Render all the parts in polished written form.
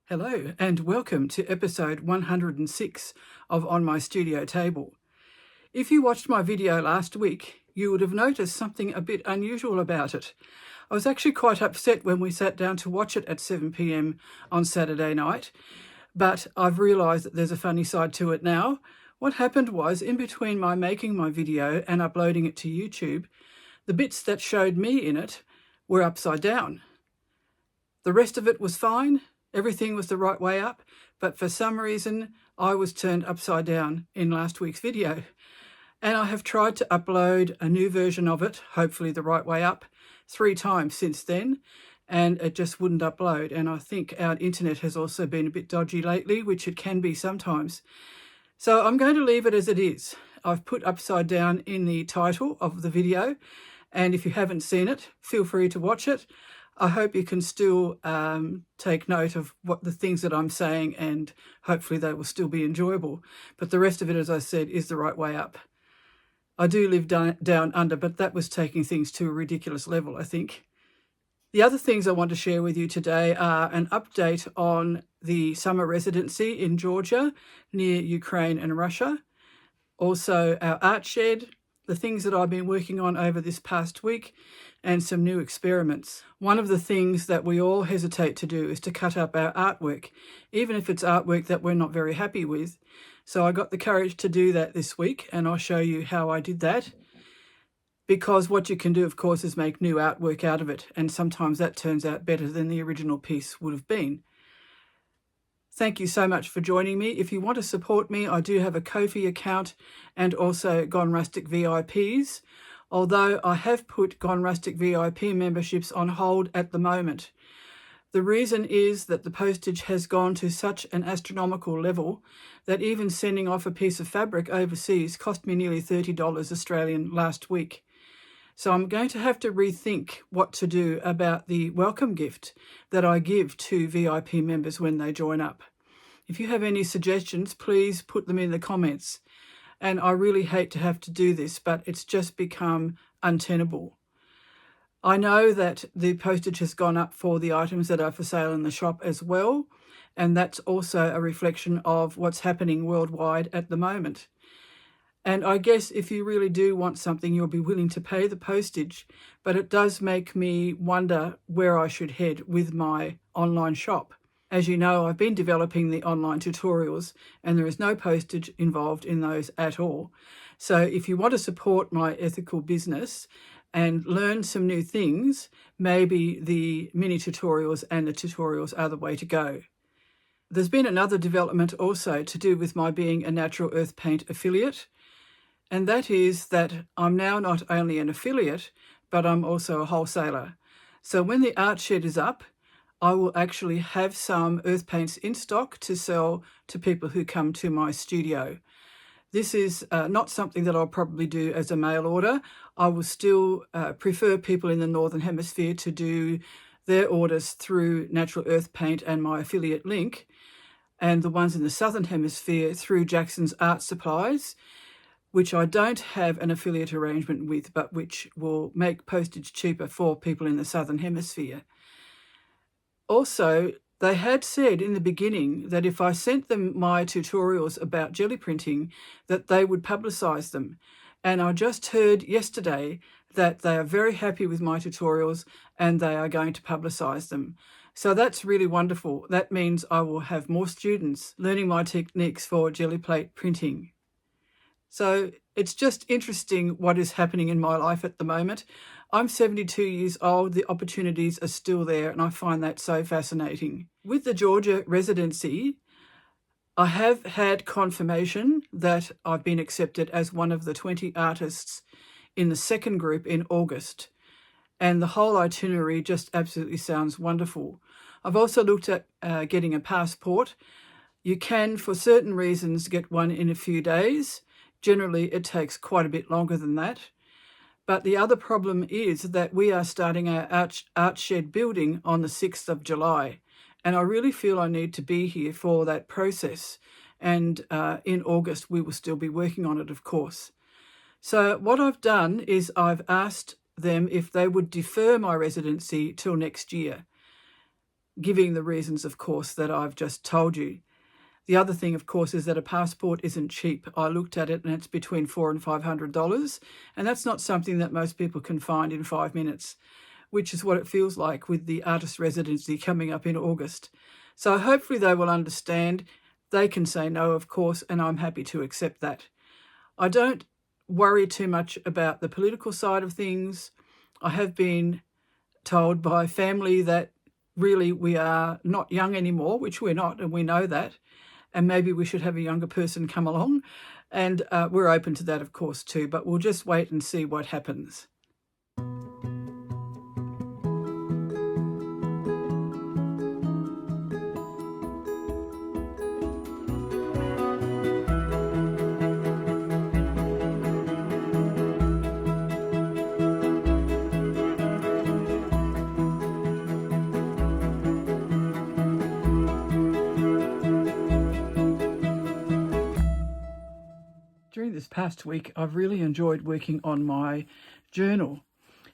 Hello and welcome to episode 106 of On My Studio Table. If you watched my video last week, you would have noticed something a bit unusual about it. I was actually quite upset when we sat down to watch it at 7 p.m. on Saturday night, but I've realised that there's a funny side to it now. What happened was, in between my making my video and uploading it to YouTube, the bits that showed me in it were upside down. The rest of it was fine. Everything was the right way up, but for some reason I was turned upside down in last week's video. And I have tried to upload a new version of it, hopefully the right way up, 3 times since then, and it just wouldn't upload. And I think our internet has also been a bit dodgy lately, which it can be sometimes. So I'm going to leave it as it is. I've put upside down in the title of the video, and if you haven't seen it, feel free to watch it. I hope you can still take note of what the things that I'm saying, and hopefully they will still be enjoyable. But the rest of it, as I said, is the right way up. I do live down under, but that was taking things to a ridiculous level, I think. The other things I want to share with you today are an update on the summer residency in Georgia near Ukraine and Russia. Also our art shed, the things that I've been working on over this past week, and some new experiments. One of the things that we all hesitate to do is to cut up our artwork, even if it's artwork that we're not very happy with. So I got the courage to do that this week, and I'll show you how I did that. Because what you can do, of course, is make new artwork out of it, and sometimes that turns out better than the original piece would have been. Thank you so much for joining me. If you want to support me, I do have a Ko-fi account and also Gone Rustic VIPs, although I have put Gone Rustic VIP memberships on hold at the moment. The reason is that the postage has gone to such an astronomical level that even sending off a piece of fabric overseas cost me nearly $30 Australian last week. So I'm going to have to rethink what to do about the welcome gift that I give to VIP members when they join up. If you have any suggestions, please put them in the comments. And I really hate to have to do this, but it's just become untenable. I know that the postage has gone up for the items that are for sale in the shop as well, and that's also a reflection of what's happening worldwide at the moment. And I guess if you really do want something, you'll be willing to pay the postage, but it does make me wonder where I should head with my online shop. As you know, I've been developing the online tutorials, and there is no postage involved in those at all. So if you want to support my ethical business and learn some new things, maybe the mini tutorials and the tutorials are the way to go. There's been another development also to do with my being a Natural Earth Paint affiliate. And that is that I'm now not only an affiliate, but I'm also a wholesaler. So when the art shed is up, I will actually have some earth paints in stock to sell to people who come to my studio. This is not something that I'll probably do as a mail order. I will still prefer people in the Northern Hemisphere to do their orders through Natural Earth Paint and my affiliate link, and the ones in the Southern Hemisphere through Jackson's Art Supplies, which I don't have an affiliate arrangement with, but which will make postage cheaper for people in the Southern Hemisphere. Also, they had said in the beginning that if I sent them my tutorials about jelly printing, that they would publicise them. And I just heard yesterday that they are very happy with my tutorials and they are going to publicise them. So that's really wonderful. That means I will have more students learning my techniques for jelly plate printing. So it's just interesting what is happening in my life at the moment. I'm 72 years old, the opportunities are still there, and I find that so fascinating. With the Georgia residency, I have had confirmation that I've been accepted as one of the 20 artists in the second group in August, and the whole itinerary just absolutely sounds wonderful. I've also looked at getting a passport. You can, for certain reasons, get one in a few days. Generally, it takes quite a bit longer than that. But the other problem is that we are starting our art shed building on the 6th of July. And I really feel I need to be here for that process. And in August, we will still be working on it, of course. So what I've done is I've asked them if they would defer my residency till next year. giving the reasons, of course, that I've just told you. The other thing, of course, is that a passport isn't cheap. I looked at it and it's between $400 and $500, and that's not something that most people can find in 5 minutes, which is what it feels like with the artist residency coming up in August. So hopefully they will understand. They can say no, of course, and I'm happy to accept that. I don't worry too much about the political side of things. I have been told by family that really we are not young anymore, which we're not, and we know that, and maybe we should have a younger person come along, and we're open to that, of course, too, but we'll just wait and see what happens. During this past week, I've really enjoyed working on my journal.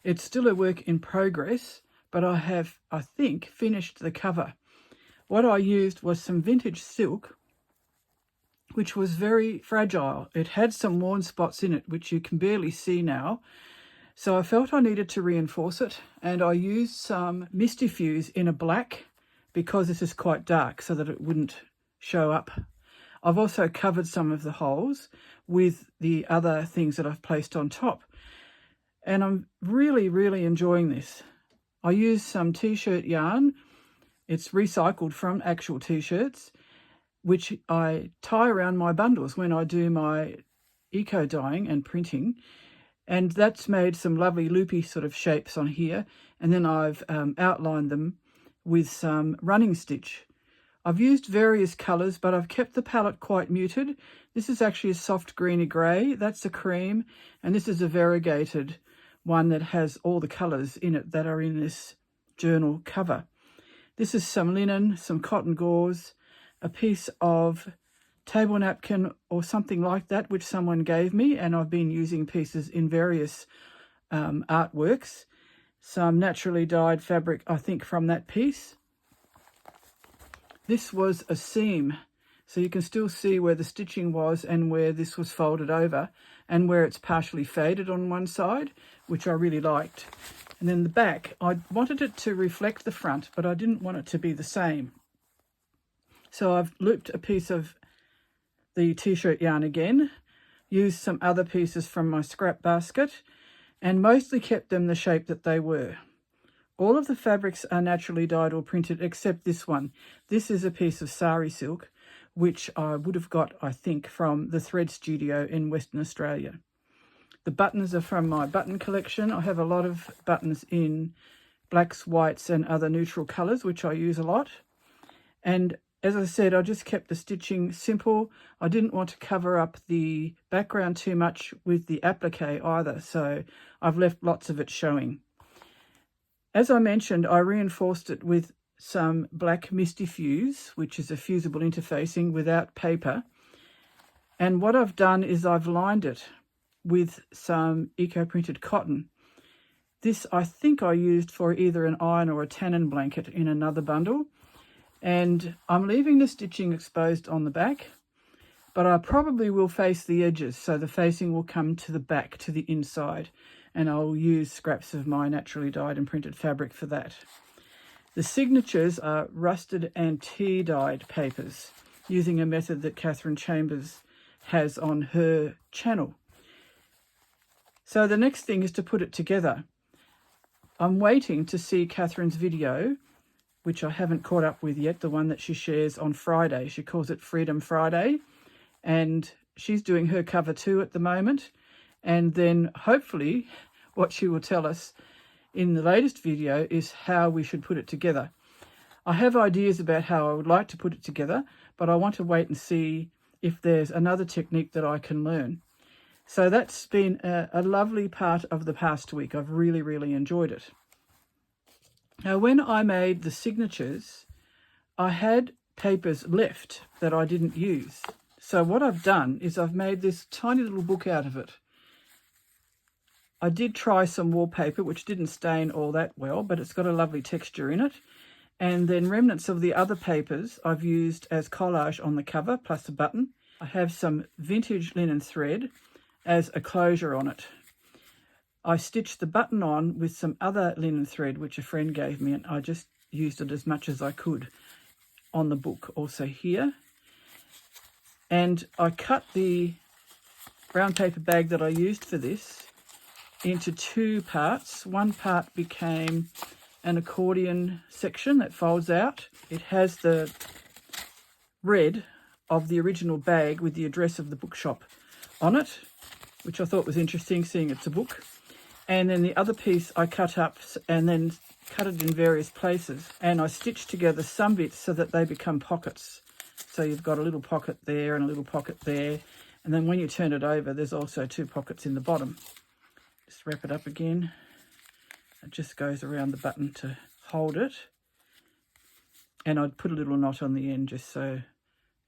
It's still a work in progress, but I have, I think, finished the cover. What I used was some vintage silk, which was very fragile. It had some worn spots in it, which you can barely see now. So I felt I needed to reinforce it, and I used some Misty Fuse in a black because this is quite dark so that it wouldn't show up. I've also covered some of the holes with the other things that I've placed on top. And I'm really, really enjoying this. I used some t-shirt yarn. It's recycled from actual t-shirts, which I tie around my bundles when I do my eco dyeing and printing. And that's made some lovely loopy sort of shapes on here. And then I've outlined them with some running stitch. I've used various colours, but I've kept the palette quite muted. This is actually a soft greeny grey, that's a cream, and this is a variegated one that has all the colours in it that are in this journal cover. This is some linen, some cotton gauze, a piece of table napkin or something like that, which someone gave me, and I've been using pieces in various artworks. Some naturally dyed fabric, I think, from that piece. This was a seam, so you can still see where the stitching was and where this was folded over and where it's partially faded on one side, which I really liked. And then the back, I wanted it to reflect the front, but I didn't want it to be the same. So I've looped a piece of the t-shirt yarn again, used some other pieces from my scrap basket, and mostly kept them the shape that they were. All of the fabrics are naturally dyed or printed except this one. This is a piece of sari silk, which I would have got, I think, from the Thread Studio in Western Australia. The buttons are from my button collection. I have a lot of buttons in blacks, whites, and other neutral colours, which I use a lot. And as I said, I just kept the stitching simple. I didn't want to cover up the background too much with the applique either, so I've left lots of it showing. As I mentioned, I reinforced it with some black Misty Fuse, which is a fusible interfacing without paper. And what I've done is I've lined it with some eco-printed cotton. This I think I used for either an iron or a tannin blanket in another bundle. And I'm leaving the stitching exposed on the back, but I probably will face the edges, so the facing will come to the back, to the inside. And I'll use scraps of my naturally dyed and printed fabric for that. The signatures are rusted and tea-dyed papers, using a method that Catherine Chambers has on her channel. So the next thing is to put it together. I'm waiting to see Catherine's video, which I haven't caught up with yet, the one that she shares on Friday. She calls it Freedom Friday, and she's doing her cover too at the moment. And then hopefully what she will tell us in the latest video is how we should put it together. I have ideas about how I would like to put it together, but I want to wait and see if there's another technique that I can learn. So that's been a lovely part of the past week. I've really, really enjoyed it. Now, when I made the signatures, I had papers left that I didn't use. So what I've done is I've made this tiny little book out of it. I did try some wallpaper, which didn't stain all that well, but it's got a lovely texture in it. And then remnants of the other papers I've used as collage on the cover, plus a button. I have some vintage linen thread as a closure on it. I stitched the button on with some other linen thread which a friend gave me, and I just used it as much as I could on the book also here. And I cut the brown paper bag that I used for this into two parts. One part became an accordion section that folds out. It has the red of the original bag with the address of the bookshop on it, which I thought was interesting, seeing it's a book. And then the other piece I cut up and then cut it in various places, and I stitched together some bits so that they become pockets. So you've got a little pocket there and a little pocket there, and then when you turn it over, there's also two pockets in the bottom. Just wrap it up again. It just goes around the button to hold it, and I'd put a little knot on the end just so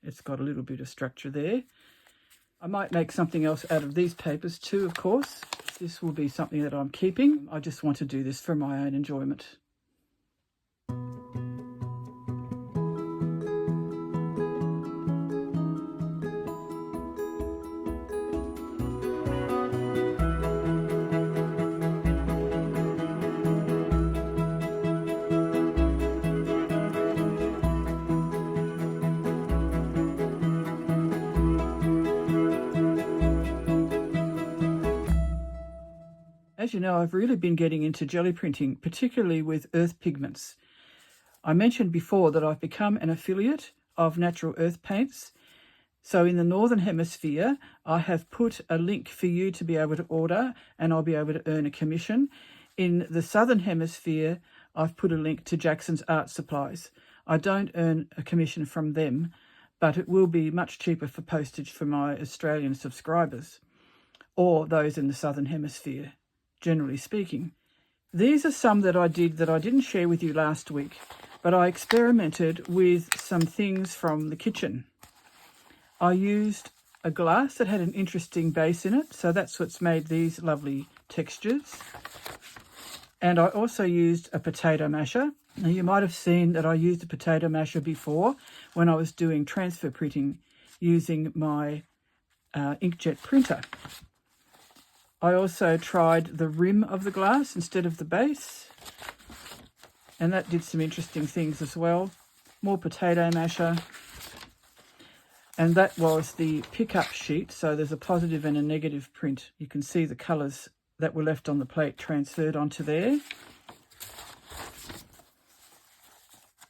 it's got a little bit of structure there. I might make something else out of these papers too, of course. This will be something that I'm keeping. I just want to do this for my own enjoyment. As you know, I've really been getting into jelly printing, particularly with earth pigments. I mentioned before that I've become an affiliate of Natural Earth Paints. So in the Northern Hemisphere, I have put a link for you to be able to order, and I'll be able to earn a commission. In the Southern Hemisphere, I've put a link to Jackson's Art Supplies. I don't earn a commission from them, but it will be much cheaper for postage for my Australian subscribers, or those in the Southern Hemisphere, generally speaking. These are some that I did that I didn't share with you last week, but I experimented with some things from the kitchen. I used a glass that had an interesting base in it, so that's what's made these lovely textures. And I also used a potato masher. Now you might have seen that I used a potato masher before when I was doing transfer printing using my inkjet printer. I also tried the rim of the glass instead of the base, and that did some interesting things as well. More potato masher, and that was the pickup sheet, so there's a positive and a negative print. You can see the colours that were left on the plate transferred onto there.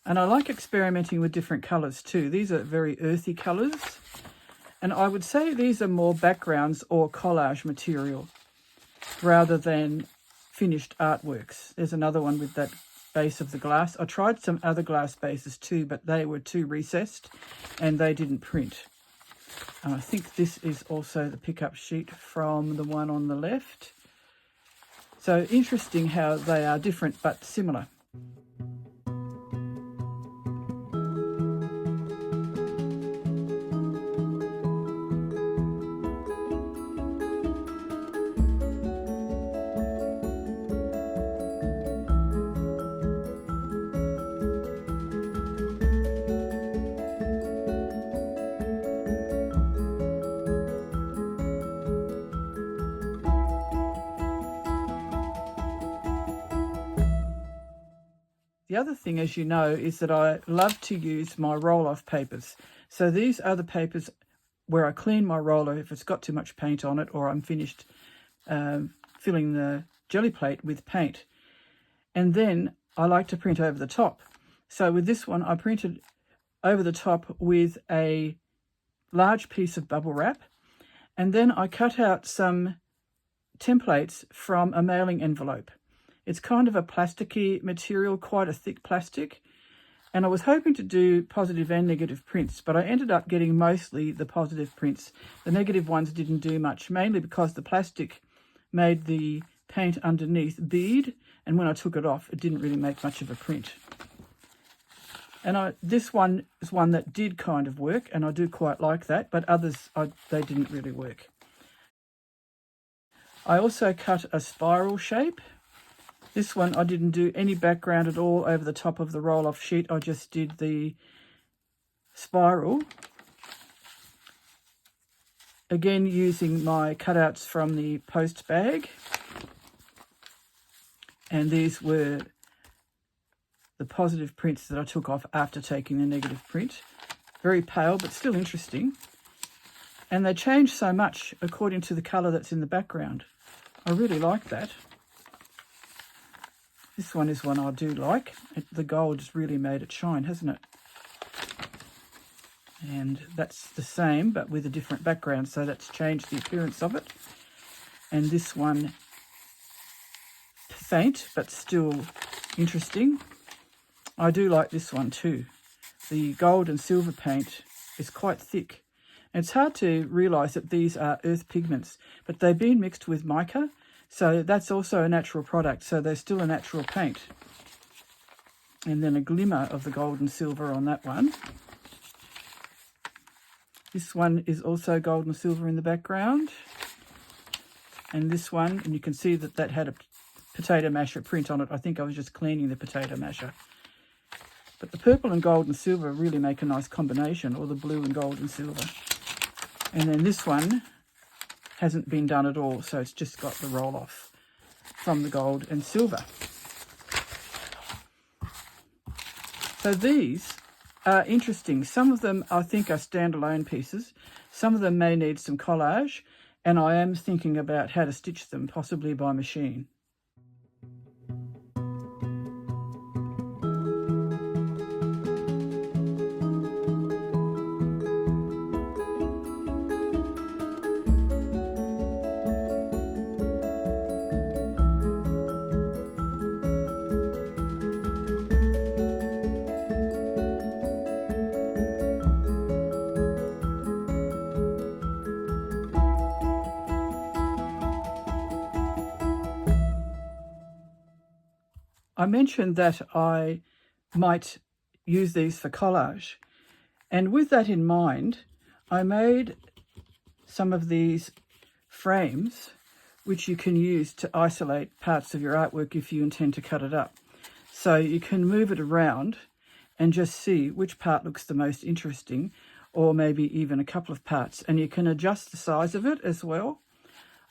And I like experimenting with different colours too. These are very earthy colours, and I would say these are more backgrounds or collage material rather than finished artworks. There's another one with that base of the glass. I tried some other glass bases too, but they were too recessed and they didn't print. And I think this is also the pickup sheet from the one on the left. So interesting how they are different but similar. The other thing, as you know, is that I love to use my roll-off papers. So these are the papers where I clean my roller if it's got too much paint on it, or I'm finished filling the jelly plate with paint. And then I like to print over the top. So with this one, I printed over the top with a large piece of bubble wrap. And then I cut out some templates from a mailing envelope. It's kind of a plasticky material, quite a thick plastic. And I was hoping to do positive and negative prints, but I ended up getting mostly the positive prints. The negative ones didn't do much, mainly because the plastic made the paint underneath bead, and when I took it off, it didn't really make much of a print. And this one is one that did kind of work, and I do quite like that, but others, they didn't really work. I also cut a spiral shape, This one I didn't do any background at all over the top of the roll-off sheet. I just did the spiral. Again, using my cutouts from the post bag. And these were the positive prints that I took off after taking the negative print. Very pale, but still interesting. And they change so much according to the colour that's in the background. I really like that. This one is one I do like. The gold's really made it shine, hasn't it? And that's the same, but with a different background, so that's changed the appearance of it. And this one, faint, but still interesting. I do like this one too. The gold and silver paint is quite thick. And it's hard to realise that these are earth pigments, but they've been mixed with mica, so that's also a natural product, so they're still a natural paint. And then a glimmer of the gold and silver on that one. This one is also gold and silver in the background. And this one, and you can see that that had a potato masher print on it. I think I was just cleaning the potato masher. But the purple and gold and silver really make a nice combination, or the blue and gold and silver. And then this one hasn't been done at all, so it's just got the roll-off from the gold and silver. So these are interesting. Some of them I think are standalone pieces. Some of them may need some collage, and I am thinking about how to stitch them, possibly by machine. I mentioned that I might use these for collage, and with that in mind, I made some of these frames which you can use to isolate parts of your artwork if you intend to cut it up. So you can move it around and just see which part looks the most interesting, or maybe even a couple of parts, and you can adjust the size of it as well.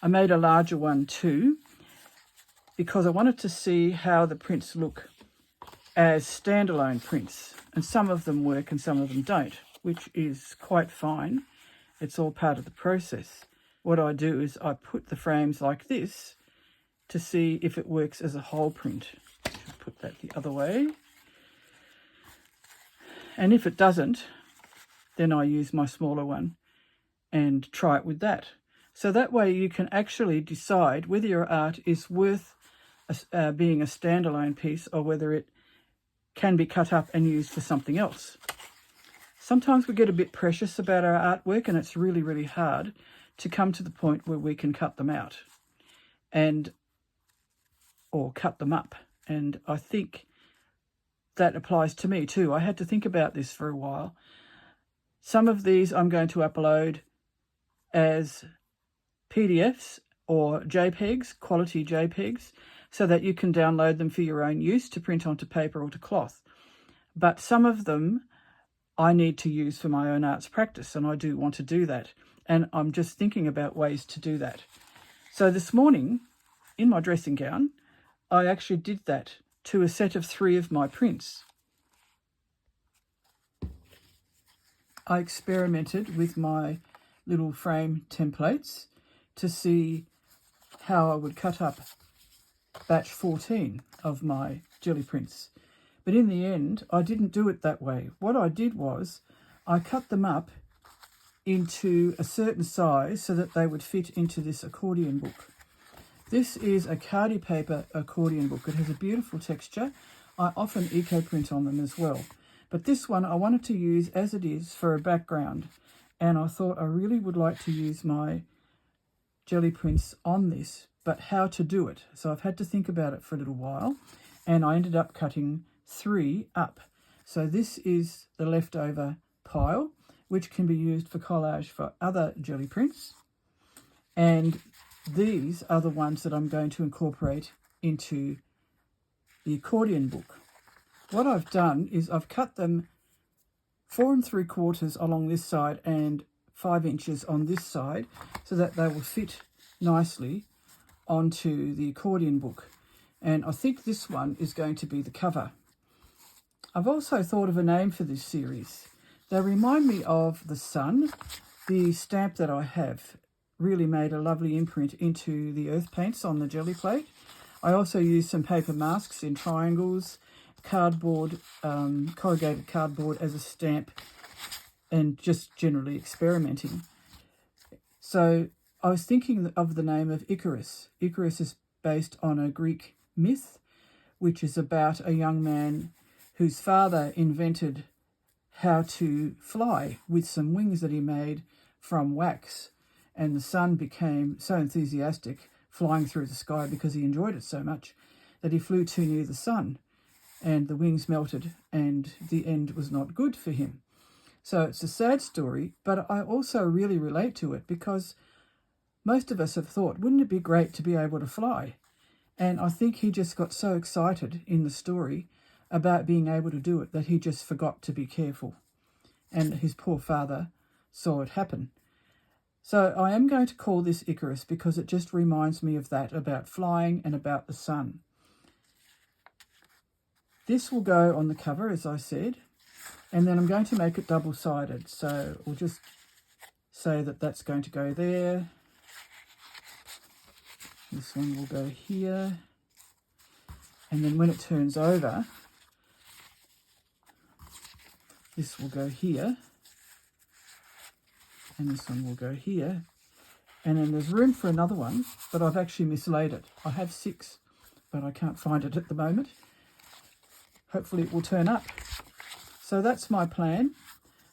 I made a larger one too, because I wanted to see how the prints look as standalone prints. And some of them work and some of them don't, which is quite fine. It's all part of the process. What I do is I put the frames like this to see if it works as a whole print. Should put that the other way. And if it doesn't, then I use my smaller one and try it with that. So that way you can actually decide whether your art is worth being a standalone piece or whether it can be cut up and used for something else. Sometimes we get a bit precious about our artwork, and it's really, really hard to come to the point where we can cut them out or cut them up. And I think that applies to me too. I had to think about this for a while. Some of these I'm going to upload as PDFs or JPEGs, quality JPEGs, so that you can download them for your own use to print onto paper or to cloth. But some of them I need to use for my own arts practice, and I do want to do that. And I'm just thinking about ways to do that. So this morning, in my dressing gown, I actually did that to a set of 3 of my prints. I experimented with my little frame templates to see how I would cut up batch 14 of my jelly prints. But in the end, I didn't do it that way. What I did was I cut them up into a certain size so that they would fit into this accordion book. This is a Cardi paper accordion book. It has a beautiful texture. I often eco print on them as well. But this one I wanted to use as it is for a background. And I thought I really would like to use my jelly prints on this, but how to do it. So I've had to think about it for a little while, and I ended up cutting 3 up. So this is the leftover pile, which can be used for collage for other jelly prints. And these are the ones that I'm going to incorporate into the accordion book. What I've done is I've cut them 4 3/4 along this side and 5 inches on this side so that they will fit nicely onto the accordion book. And I think this one is going to be the cover. I've also thought of a name for this series. They remind me of the sun. The stamp that I have really made a lovely imprint into the earth paints on the jelly plate. I also used some paper masks in triangles, cardboard, corrugated cardboard as a stamp, and just generally experimenting. So I was thinking of the name of Icarus. Icarus is based on a Greek myth, which is about a young man whose father invented how to fly with some wings that he made from wax. And the son became so enthusiastic flying through the sky because he enjoyed it so much that he flew too near the sun and the wings melted and the end was not good for him. So it's a sad story, but I also really relate to it because most of us have thought, wouldn't it be great to be able to fly? And I think he just got so excited in the story about being able to do it that he just forgot to be careful. And his poor father saw it happen. So I am going to call this Icarus because it just reminds me of that, about flying and about the sun. This will go on the cover, as I said, and then I'm going to make it double-sided. So we'll just say that that's going to go there. This one will go here. And then when it turns over, this will go here. And this one will go here. And then there's room for another one, but I've actually mislaid it. I have 6, but I can't find it at the moment. Hopefully it will turn up. So that's my plan.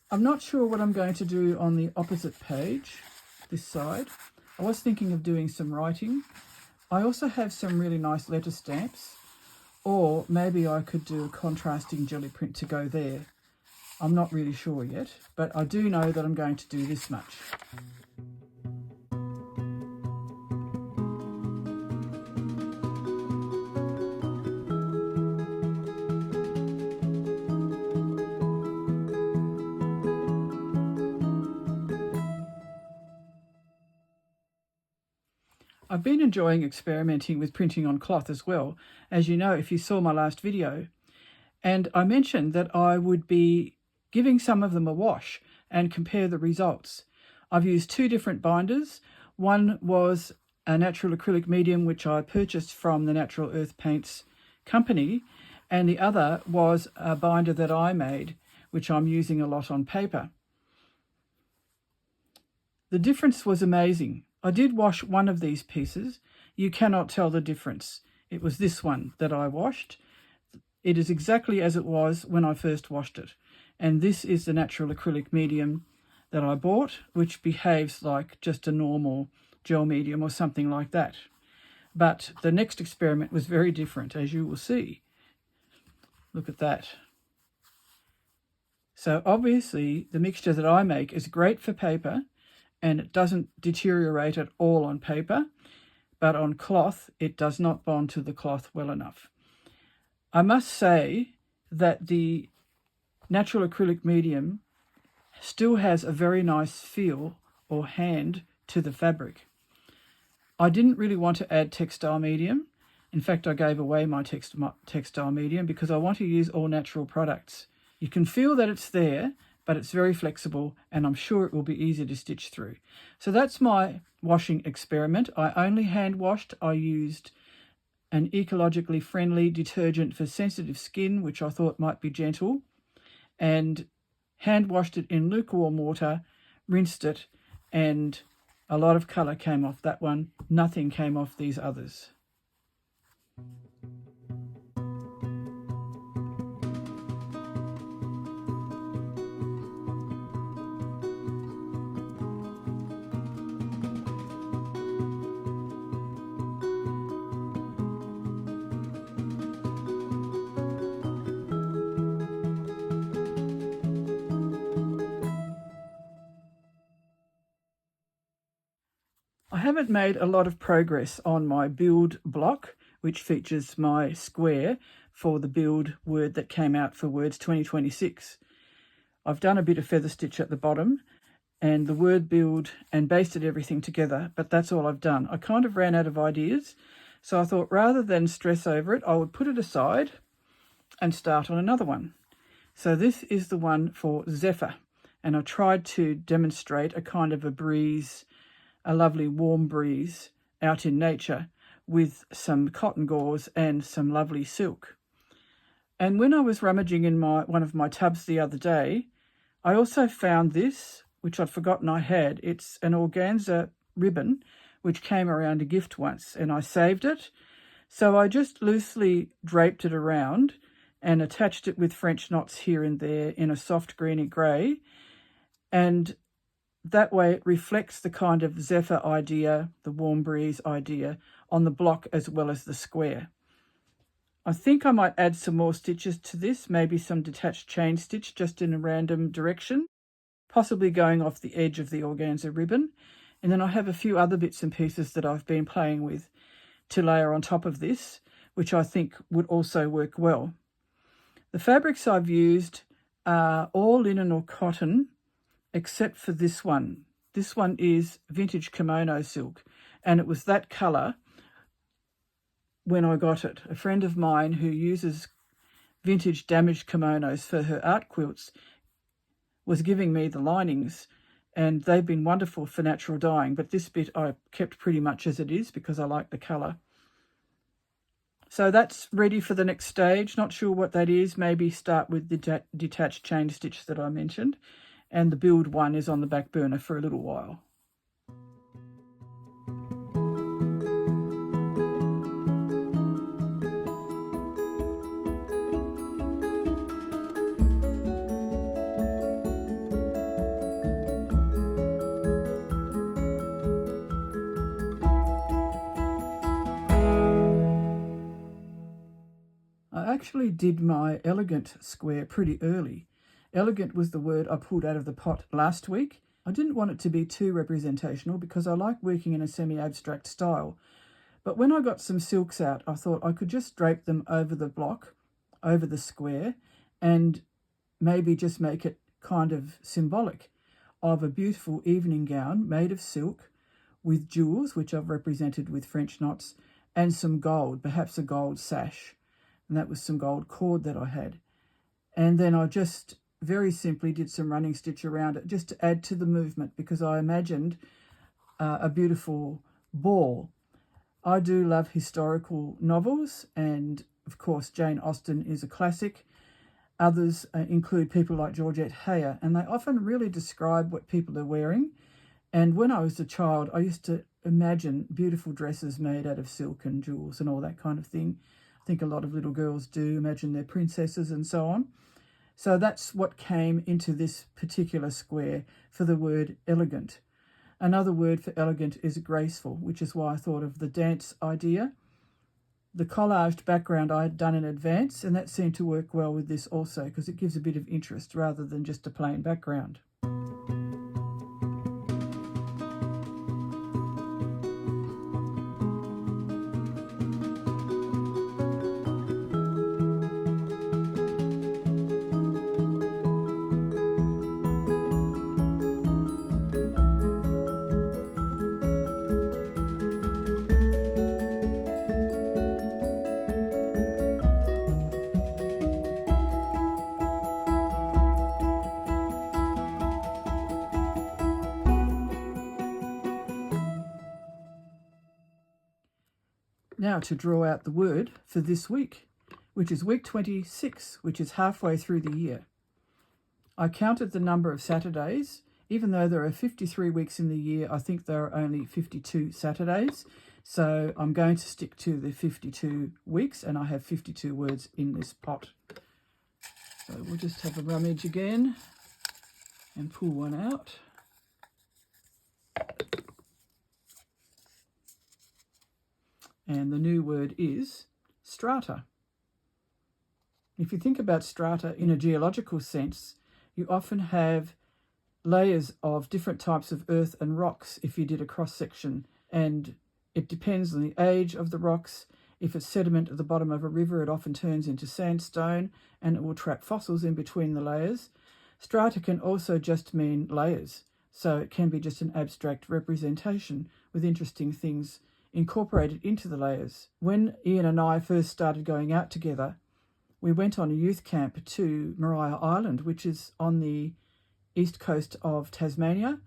I'm not sure what I'm going to do on the opposite page, this side. I was thinking of doing some writing. I also have some really nice letter stamps, or maybe I could do a contrasting jelly print to go there. I'm not really sure yet, but I do know that I'm going to do this much. I've been enjoying experimenting with printing on cloth as well, as you know if you saw my last video. And I mentioned that I would be giving some of them a wash and compare the results. I've used 2 different binders. One was a natural acrylic medium, which I purchased from the Natural Earth Paints company, and the other was a binder that I made, which I'm using a lot on paper. The difference was amazing. I did wash one of these pieces. You cannot tell the difference. It was this one that I washed. It is exactly as it was when I first washed it. And this is the natural acrylic medium that I bought, which behaves like just a normal gel medium or something like that. But the next experiment was very different, as you will see. Look at that. So obviously the mixture that I make is great for paper, and it doesn't deteriorate at all on paper, but on cloth it does not bond to the cloth well enough. I must say that the natural acrylic medium still has a very nice feel or hand to the fabric. I didn't really want to add textile medium. In fact, I gave away my textile medium because I want to use all natural products. You can feel that it's there, but it's very flexible and I'm sure it will be easy to stitch through. So that's my washing experiment. I only hand washed. I used an ecologically friendly detergent for sensitive skin, which I thought might be gentle, and hand washed it in lukewarm water, rinsed it, and a lot of colour came off that one. Nothing came off these others. I haven't made a lot of progress on my build block, which features my square for the build word that came out for Words 2026. I've done a bit of feather stitch at the bottom and the word build and basted everything together, but that's all I've done. I kind of ran out of ideas, so I thought rather than stress over it, I would put it aside and start on another one. So this is the one for Zephyr, and I tried to demonstrate a kind of a breeze, a lovely warm breeze out in nature with some cotton gauze and some lovely silk. And when I was rummaging in one of my tubs the other day, I also found this, which I'd forgotten I had. It's an organza ribbon, which came around a gift once, and I saved it. So I just loosely draped it around and attached it with French knots here and there in a soft greeny grey. And that way it reflects the kind of Zephyr idea, the warm breeze idea, on the block as well as the square. I think I might add some more stitches to this, maybe some detached chain stitch just in a random direction, possibly going off the edge of the organza ribbon. And then I have a few other bits and pieces that I've been playing with to layer on top of this, which I think would also work well. The fabrics I've used are all linen or cotton, except for this one. This one is vintage kimono silk, and it was that colour when I got it. A friend of mine who uses vintage damaged kimonos for her art quilts was giving me the linings, and they've been wonderful for natural dyeing, but this bit I kept pretty much as it is because I like the colour. So that's ready for the next stage. Not sure what that is. Maybe start with the detached chain stitch that I mentioned, and the build one is on the back burner for a little while. I actually did my elegant square pretty early. Elegant was the word I pulled out of the pot last week. I didn't want it to be too representational because I like working in a semi-abstract style. But when I got some silks out, I thought I could just drape them over the block, over the square, and maybe just make it kind of symbolic of a beautiful evening gown made of silk with jewels, which I've represented with French knots, and some gold, perhaps a gold sash. And that was some gold cord that I had. And then I just very simply did some running stitch around it just to add to the movement, because I imagined a beautiful ball. I do love historical novels, and of course Jane Austen is a classic. Others include people like Georgette Heyer, and they often really describe what people are wearing. And when I was a child, I used to imagine beautiful dresses made out of silk and jewels and all that kind of thing. I think a lot of little girls do imagine their princesses and so on. So that's what came into this particular square for the word elegant. Another word for elegant is graceful, which is why I thought of the dance idea. The collaged background I had done in advance, and that seemed to work well with this also because it gives a bit of interest rather than just a plain background. Now to draw out the word for this week, which is week 26, which is halfway through the year. I counted the number of Saturdays. Even though there are 53 weeks in the year, I think there are only 52 Saturdays. So I'm going to stick to the 52 weeks, and I have 52 words in this pot. So we'll just have a rummage again and pull one out. And the new word is strata. If you think about strata in a geological sense, you often have layers of different types of earth and rocks if you did a cross-section. And it depends on the age of the rocks, If it's sediment at the bottom of a river, it often turns into sandstone and it will trap fossils in between the layers. Strata can also just mean layers, so it can be just an abstract representation with interesting things incorporated into the layers. When Ian and I first started going out together, we went on a youth camp to Maria Island, which is on the east coast of Tasmania,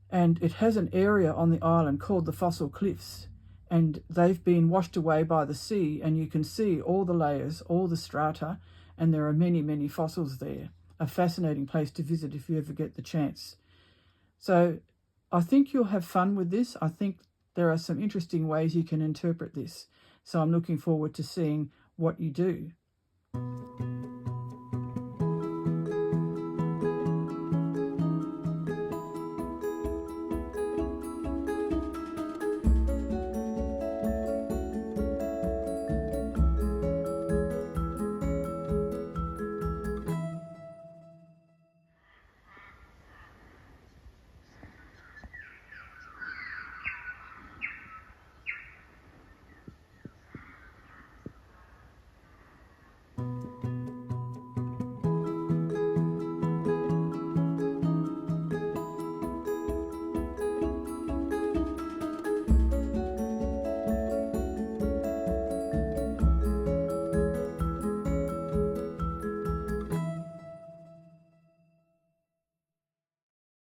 and it has an area on the island called the Fossil Cliffs, and they've been washed away by the sea, and you can see all the layers, all the strata, and there are many, many fossils there. A fascinating place to visit if you ever get the chance. So I think you'll have fun with this. I think there are some interesting ways you can interpret this. So I'm looking forward to seeing what you do.